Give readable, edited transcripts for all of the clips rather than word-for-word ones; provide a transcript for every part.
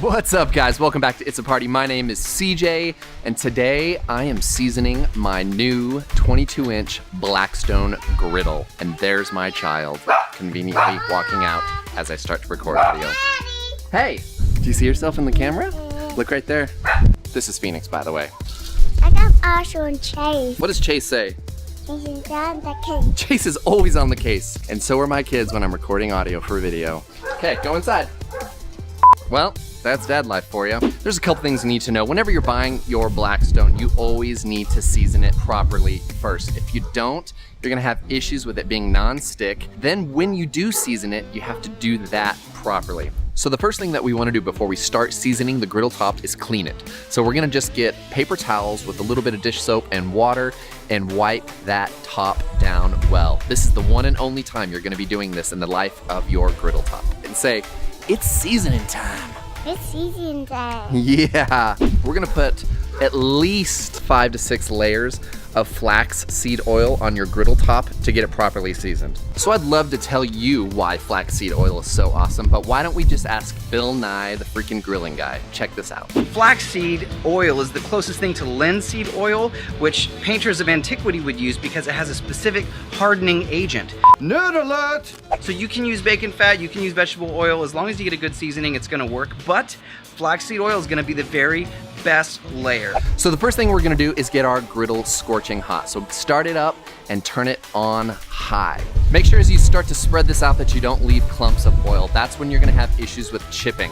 What's up, guys? Welcome back to It's a Party. My name is CJ, and today I am seasoning my new 22-inch Blackstone Griddle. And there's my child, conveniently walking out as I start to record audio. Hey, do you see yourself in the camera? Look right there. This is Phoenix, by the way. I got also in Chase. What does Chase say? Chase is on the case. Chase is always on the case, and so are my kids when I'm recording audio for a video. Okay, go inside. Well, that's dad life for you. There's a couple things you need to know. Whenever you're buying your Blackstone, you always need to season it properly first. If you don't, you're gonna have issues with it being non-stick. Then when you do season it, you have to do that properly. So the first thing that we wanna do before we start seasoning the griddle top is clean it. So we're gonna just get paper towels with a little bit of dish soap and water and wipe that top down well. This is the one and only time you're gonna be doing this in the life of your griddle top. And say, it's seasoning time. It's season time. Yeah, we're gonna put at least 5 to 6 layers of flax seed oil on your griddle top to get it properly seasoned. So I'd love to tell you why flax seed oil is so awesome, but why don't we just ask Bill Nye, the freaking grilling guy? Check this out. Flaxseed oil is the closest thing to linseed oil, which painters of antiquity would use because it has a specific hardening agent. Nerd alert! So you can use bacon fat, you can use vegetable oil, as long as you get a good seasoning, it's gonna work, but flaxseed oil is gonna be the very best layer. So the first thing we're gonna do is get our griddle scorching hot. So start it up and turn it on high. Make sure as you start to spread this out that you don't leave clumps of oil. That's when you're gonna have issues with chipping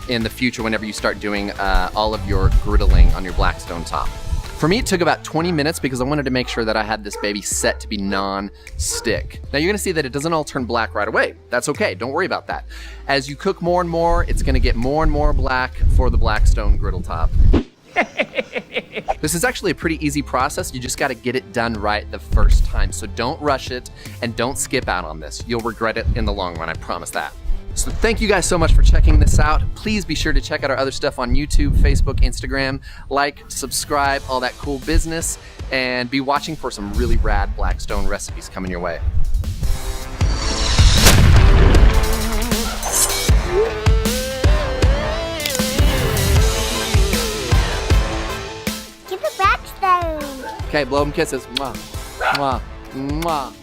in the future whenever you start doing all of your griddling on your Blackstone top. For me, it took about 20 minutes because I wanted to make sure that I had this baby set to be non-stick. Now you're gonna see that it doesn't all turn black right away. That's okay, don't worry about that. As you cook more and more, it's gonna get more and more black for the Blackstone griddle top. This is actually a pretty easy process. You just gotta get it done right the first time. So don't rush it and don't skip out on this. You'll regret it in the long run, I promise that. So thank you guys so much for checking this out. Please be sure to check out our other stuff on YouTube, Facebook, Instagram. Like, subscribe, all that cool business, and be watching for some really rad Blackstone recipes coming your way. Give it Blackstone. Okay, blow them kisses. Mwah, mwah, mwah.